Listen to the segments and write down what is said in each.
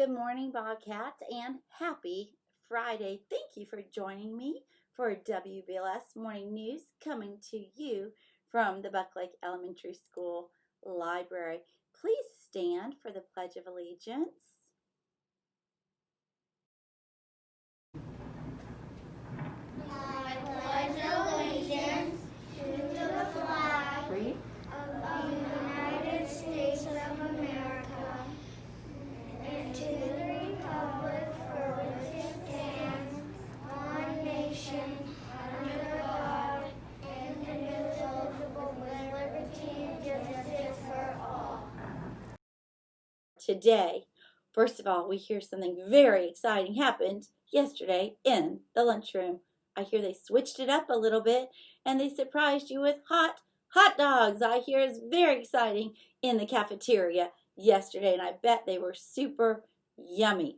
Good morning, Bobcats, and happy Friday. Thank you for joining me for WBLS Morning News coming to you from the Buck Lake Elementary School Library. Please stand for the Pledge of Allegiance. I pledge allegiance to the flag of the United States of America and to the republic for which it stands, one nation, under God, indivisible, with liberty and justice for all. Today, first of all, we hear something very exciting happened yesterday in the lunchroom. I hear they switched it up a little bit and they surprised you with hot dogs. I hear it's very exciting in the cafeteria yesterday, and I bet they were super yummy.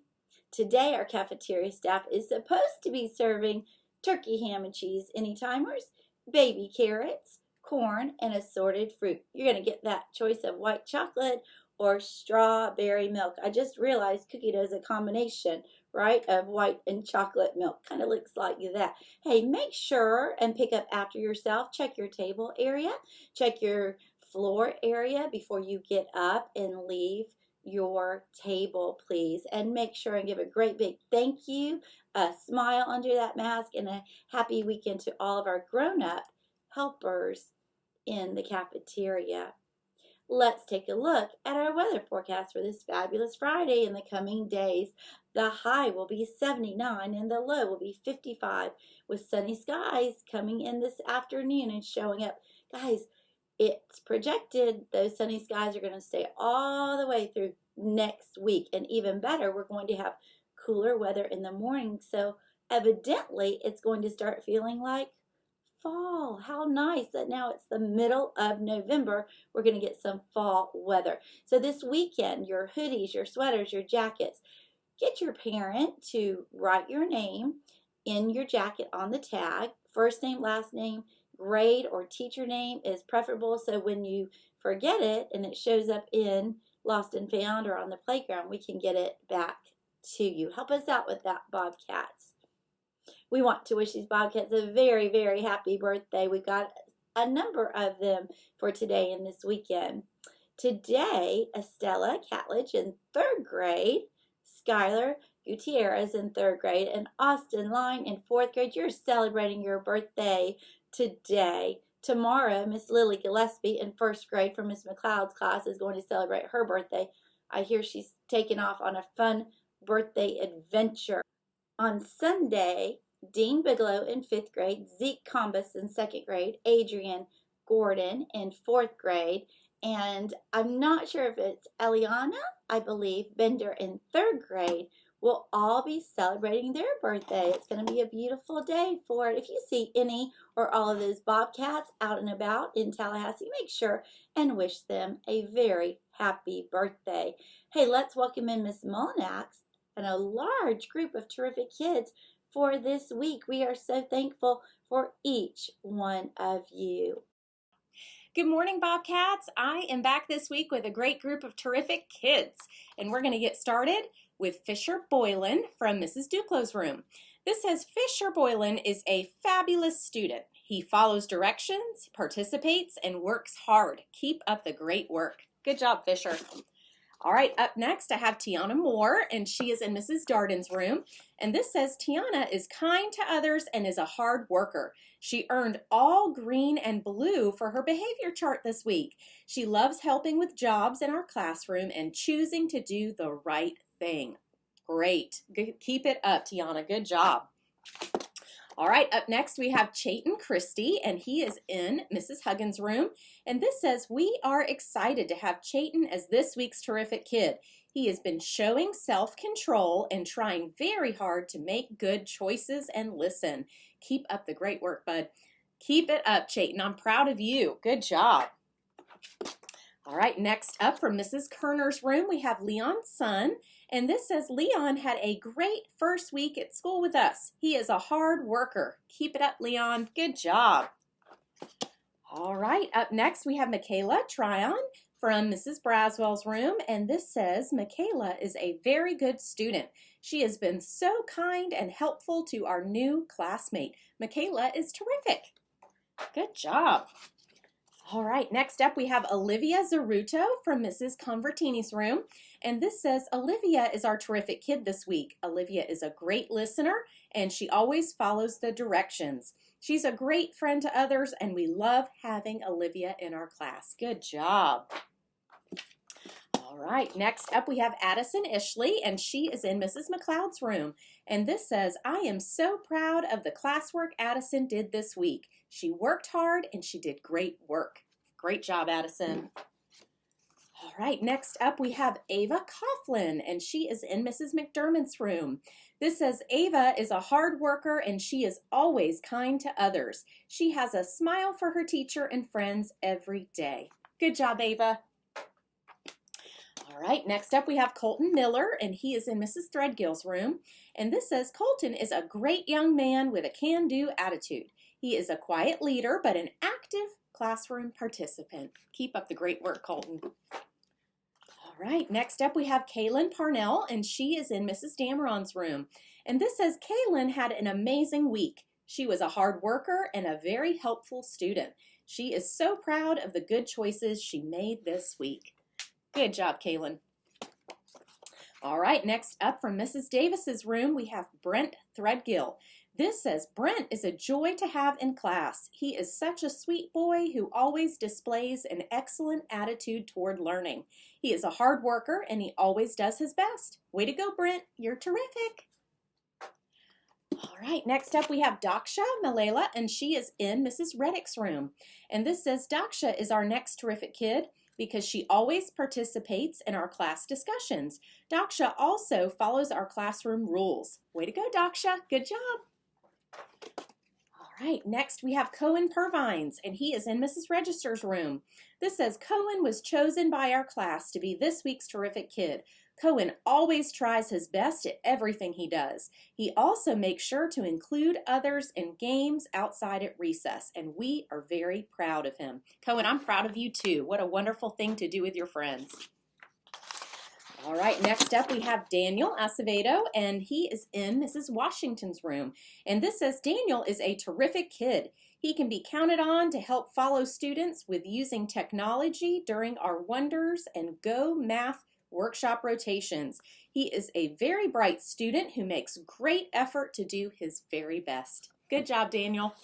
Today, our cafeteria staff is supposed to be serving turkey ham and cheese anytimers, baby carrots, corn, and assorted fruit. You're going to get that choice of white chocolate or strawberry milk. I just realized cookie dough is a combination, right, of white and chocolate milk. Kind of looks like that. Hey, make sure and pick up after yourself. Check your table area. Check your floor area before you get up and leave your table, please. And make sure and give a great big thank you, a smile under that mask, and a happy weekend to all of our grown-up helpers in the cafeteria. Let's take a look at our weather forecast for this fabulous Friday in the coming days. The high will be 79 and the low will be 55 with sunny skies coming in this afternoon and showing up. Guys, it's projected those sunny skies are going to stay all the way through next week. And even better, we're going to have cooler weather in the morning. So evidently, it's going to start feeling like fall. How nice that now it's the middle of November. We're going to get some fall weather. So this weekend, your hoodies, your sweaters, your jackets, get your parent to write your name in your jacket on the tag. First name, last name, grade or teacher name is preferable. So when you forget it and it shows up in Lost and Found or on the playground, we can get it back to you. Help us out with that, Bobcats. We want to wish these Bobcats a very, very happy birthday. We've got a number of them for today and this weekend. Today, Estella Catledge in 3rd grade, Skylar Gutierrez in 3rd grade, and Austin Line in 4th grade. You're celebrating your birthday today. Tomorrow, Miss Lily Gillespie in 1st grade from Miss McLeod's class is going to celebrate her birthday. I hear she's taking off on a fun birthday adventure. On Sunday, Dean Bigelow in 5th grade, Zeke Combus in 2nd grade, Adrian Gordon in 4th grade, and I'm not sure if it's Eliana, I believe, Bender in 3rd grade, will all be celebrating their birthday. It's going to be a beautiful day for it. If you see any or all of those Bobcats out and about in Tallahassee, make sure and wish them a very happy birthday. Hey, let's welcome in Miss Mullinax and a large group of terrific kids for this week. We are so thankful for each one of you. Good morning, Bobcats. I am back this week with a great group of terrific kids, and we're going to get started with Fisher Boylan from Mrs. Duclos' room. This says Fisher Boylan is a fabulous student. He follows directions, participates, and works hard. Keep up the great work. Good job, Fisher. All right, up next I have Tiana Moore, and she is in Mrs. Darden's room. And this says Tiana is kind to others and is a hard worker. She earned all green and blue for her behavior chart this week. She loves helping with jobs in our classroom and choosing to do the right thing. Great. Keep it up, Tiana. Good job. All right, up next we have Chayton Christie, and he is in Mrs. Huggins' room. And this says, we are excited to have Chayton as this week's terrific kid. He has been showing self-control and trying very hard to make good choices and listen. Keep up the great work, bud. Keep it up, Chayton. I'm proud of you. Good job. All right, next up from Mrs. Kerner's room, we have Leon's son. And this says, Leon had a great first week at school with us. He is a hard worker. Keep it up, Leon. Good job. All right, up next we have Michaela Tryon from Mrs. Braswell's room, and this says, Michaela is a very good student. She has been so kind and helpful to our new classmate. Michaela is terrific. Good job. All right, next up we have Olivia Zaruto from Mrs. Convertini's room, and this says, Olivia is our terrific kid this week. Olivia is a great listener, and she always follows the directions. She's a great friend to others, and we love having Olivia in our class. Good job. All right, next up we have Addison Ishley, and she is in Mrs. McLeod's room. And this says, I am so proud of the classwork Addison did this week. She worked hard and she did great work. Great job, Addison. All right, next up we have Ava Coughlin, and she is in Mrs. McDermott's room. This says, Ava is a hard worker and she is always kind to others. She has a smile for her teacher and friends every day. Good job, Ava. All right, next up we have Colton Miller, and he is in Mrs. Threadgill's room. And this says, Colton is a great young man with a can-do attitude. He is a quiet leader, but an active classroom participant. Keep up the great work, Colton. All right, next up we have Kaylin Parnell, and she is in Mrs. Dameron's room. And this says, Kaylin had an amazing week. She was a hard worker and a very helpful student. She is so proud of the good choices she made this week. Good job, Kaylin. All right, next up from Mrs. Davis's room, we have Brent Threadgill. This says, Brent is a joy to have in class. He is such a sweet boy who always displays an excellent attitude toward learning. He is a hard worker and he always does his best. Way to go, Brent. You're terrific. All right, next up we have Daksha Malela, and she is in Mrs. Reddick's room. And this says, Daksha is our next terrific kid because she always participates in our class discussions. Daksha also follows our classroom rules. Way to go, Daksha. Good job. All right, next we have Cohen Purvines, and he is in Mrs. Register's room. This says, Cohen was chosen by our class to be this week's terrific kid. Cohen always tries his best at everything he does. He also makes sure to include others in games outside at recess, and we are very proud of him. Cohen, I'm proud of you too. What a wonderful thing to do with your friends. All right, next up we have Daniel Acevedo, and he is in Mrs. Washington's room. And this says, Daniel is a terrific kid. He can be counted on to help follow students with using technology during our Wonders and Go Math workshop rotations. He is a very bright student who makes great effort to do his very best. Good job, Daniel.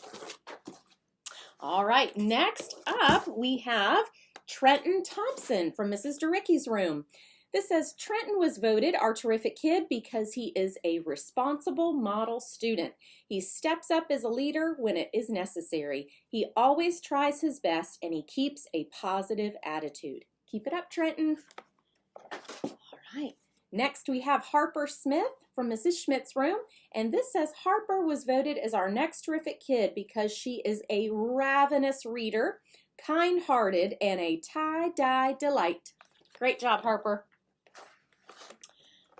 All right, next up we have Trenton Thompson from Mrs. DeRicky's room. This says, Trenton was voted our terrific kid because he is a responsible model student. He steps up as a leader when it is necessary. He always tries his best and he keeps a positive attitude. Keep it up, Trenton. All right. Next we have Harper Smith from Mrs. Schmidt's room, and this says Harper was voted as our next terrific kid because she is a ravenous reader, kind-hearted, and a tie-dye delight. Great job, Harper.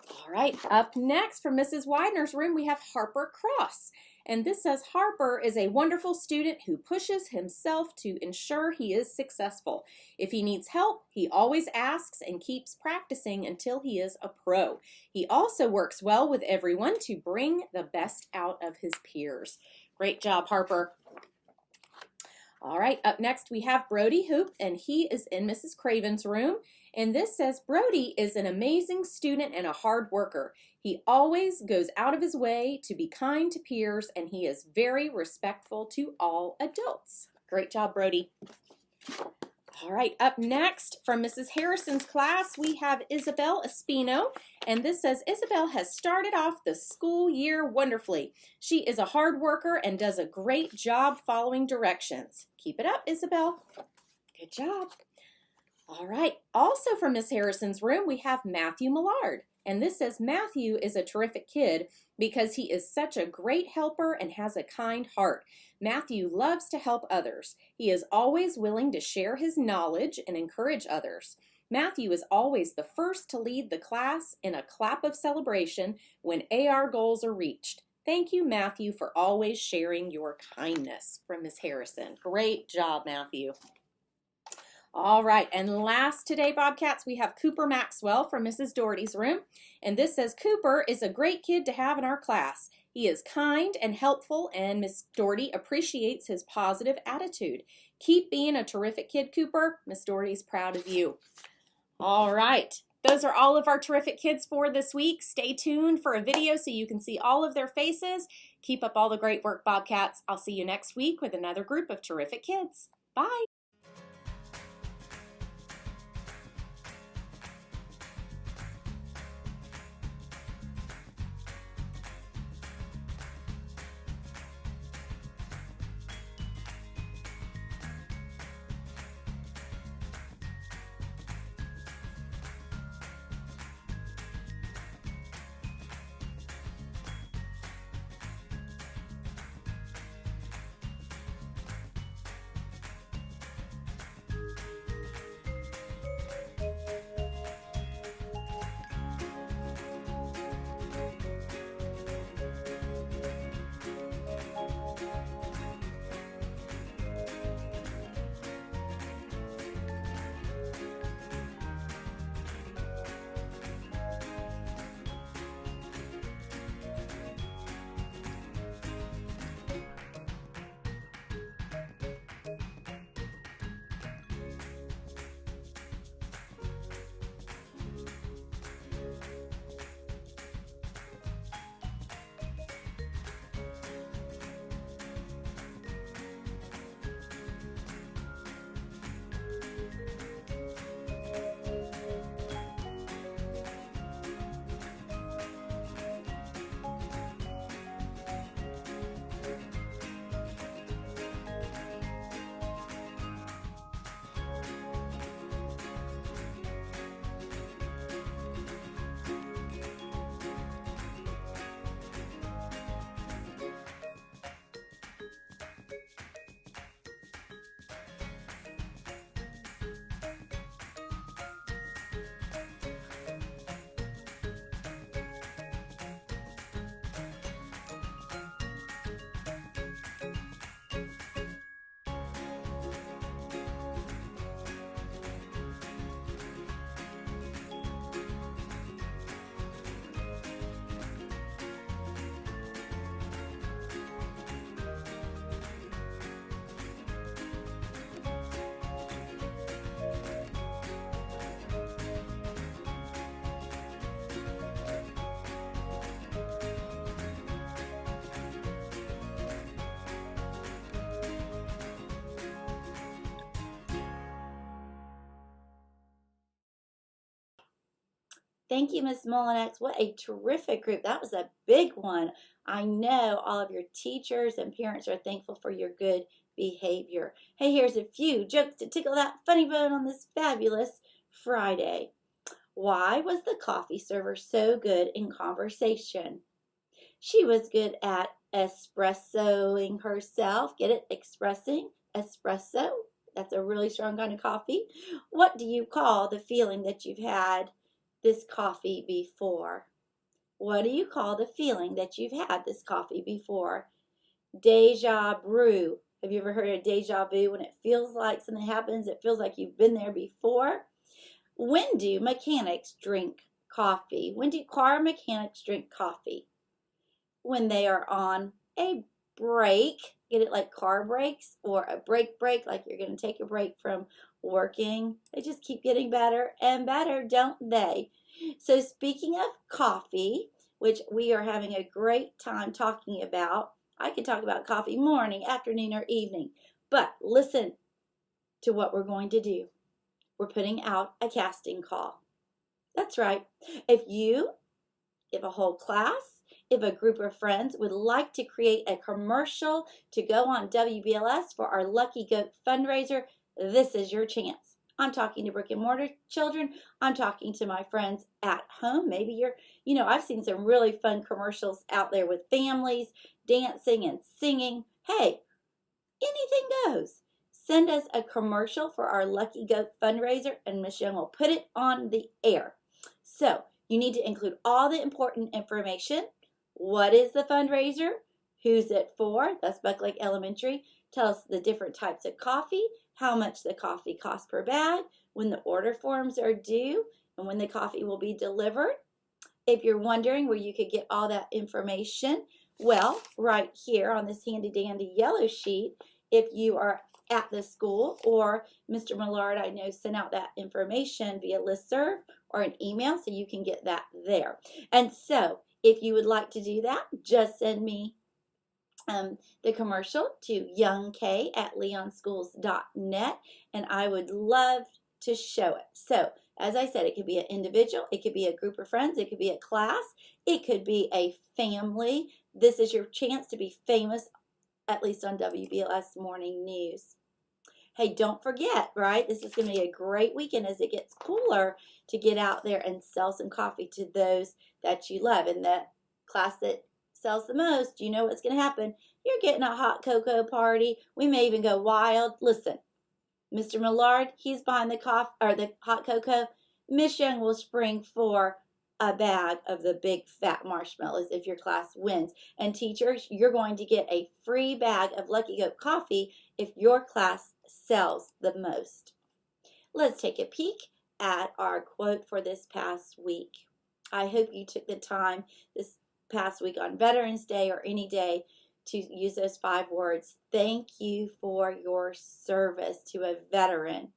All right, up next from Mrs. Widener's room, we have Harper Cross. And this says Harper is a wonderful student who pushes himself to ensure he is successful. If he needs help, he always asks and keeps practicing until he is a pro. He also works well with everyone to bring the best out of his peers. Great job, Harper. All right, up next we have Brody Hoop, and he is in Mrs. Craven's room. And this says Brody is an amazing student and a hard worker. He always goes out of his way to be kind to peers, and he is very respectful to all adults. Great job, Brody. All right, up next from Mrs. Harrison's class, we have Isabel Espino, and this says Isabel has started off the school year wonderfully. She is a hard worker and does a great job following directions. Keep it up, Isabel. Good job. All right, also from Miss Harrison's room, we have Matthew Millard. And this says Matthew is a terrific kid because he is such a great helper and has a kind heart. Matthew loves to help others. He is always willing to share his knowledge and encourage others. Matthew is always the first to lead the class in a clap of celebration when AR goals are reached. Thank you, Matthew, for always sharing your kindness. From Miss Harrison. Great job, Matthew. All right, and last today, Bobcats, we have Cooper Maxwell from Mrs. Doherty's room. And this says, Cooper is a great kid to have in our class. He is kind and helpful, and Miss Doherty appreciates his positive attitude. Keep being a terrific kid, Cooper. Miss Doherty's proud of you. All right, those are all of our terrific kids for this week. Stay tuned for a video so you can see all of their faces. Keep up all the great work, Bobcats. I'll see you next week with another group of terrific kids. Bye. Thank you, Miss Molinex. What a terrific group. That was a big one. I know all of your teachers and parents are thankful for your good behavior. Hey, here's a few jokes to tickle that funny bone on this fabulous Friday. Why was the coffee server so good in conversation? She was good at espressoing herself. Get it? Expressing. Espresso. That's a really strong kind of coffee. What do you call the feeling that you've had this coffee before? What do you call the feeling that you've had this coffee before? Deja brew. Have you ever heard of deja vu? When it feels like something happens, it feels like you've been there before. When do mechanics drink coffee? When do car mechanics drink coffee? When they are on a break. Get it, like car breaks, or a break, like you're going to take a break from working. They just keep getting better and better, don't they? So speaking of coffee, which we are having a great time talking about, I could talk about coffee morning, afternoon, or evening, but listen to what we're going to do. We're putting out a casting call. That's right. If a whole class, if a group of friends would like to create a commercial to go on WBLS for our Lucky Goat fundraiser, this is your chance. I'm talking to brick and mortar children. I'm talking to my friends at home. Maybe I've seen some really fun commercials out there with families dancing and singing. Hey, anything goes. Send us a commercial for our Lucky Goat fundraiser and Miss Young will put it on the air. So you need to include all the important information. What is the fundraiser? Who's it for? That's Buck Lake Elementary. Tell us the different types of coffee, how much the coffee costs per bag, when the order forms are due, and when the coffee will be delivered. If you're wondering where you could get all that information, well, right here on this handy dandy yellow sheet, if you are at the school, or Mr. Millard, I know, sent out that information via listserv or an email, so you can get that there. And so if you would like to do that, just send me the commercial to youngk@leonschools.net, and I would love to show it. So as I said, it could be an individual, it could be a group of friends, it could be a class, it could be a family. This is your chance to be famous, at least on WBLS Morning News. Hey, don't forget, right? This is going to be a great weekend as it gets cooler to get out there and sell some coffee to those that you love. And the class that sells the most, you know what's going to happen. You're getting a hot cocoa party. We may even go wild. Listen, Mr. Millard, he's behind the coffee or the hot cocoa. Miss Young will spring for a bag of the big fat marshmallows if your class wins. And teachers, you're going to get a free bag of Lucky Goat coffee if your class sells the most. Let's take a peek at our quote for this past week. I hope you took the time this past week on Veterans Day or any day to use those 5 words. Thank you for your service to a veteran.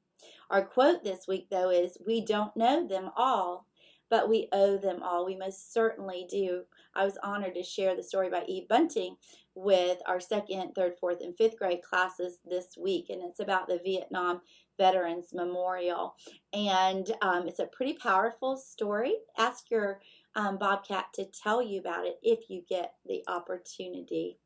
Our quote this week, though, is, we don't know them all, but we owe them all. We most certainly do. I was honored to share the story by Eve Bunting with our 2nd, 3rd, 4th, and 5th grade classes this week, and it's about the Vietnam Veterans Memorial. And it's a pretty powerful story. Ask your Bobcat to tell you about it if you get the opportunity.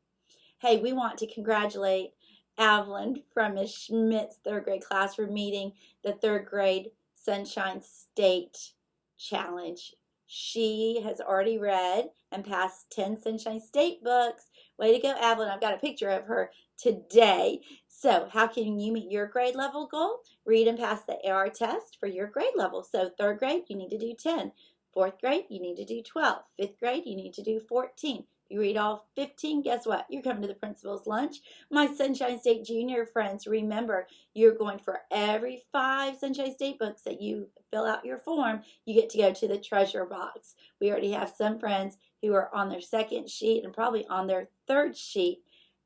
Hey, we want to congratulate Evelyn from Ms. Schmidt's 3rd grade class for meeting the 3rd grade Sunshine State Challenge. She has already read and passed 10 Sunshine State books. Way to go, Evelyn. I've got a picture of her today. So how can you meet your grade level goal? Read and pass the AR test for your grade level. So 3rd grade, you need to do 10. 4th grade, you need to do 12. 5th grade, you need to do 14. You read all 15, guess what? You're coming to the principal's lunch. My Sunshine State Junior friends, remember, you're going for every 5 Sunshine State books that you fill out your form, you get to go to the treasure box. We already have some friends who are on their 2nd sheet and probably on their 3rd sheet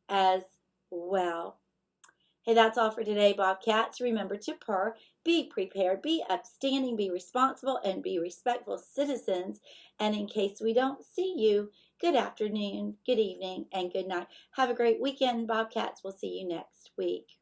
as well. Hey, that's all for today, Bobcats. Remember to purr, be prepared, be upstanding, be responsible, and be respectful citizens. And in case we don't see you, good afternoon, good evening, and good night. Have a great weekend, Bobcats. We'll see you next week.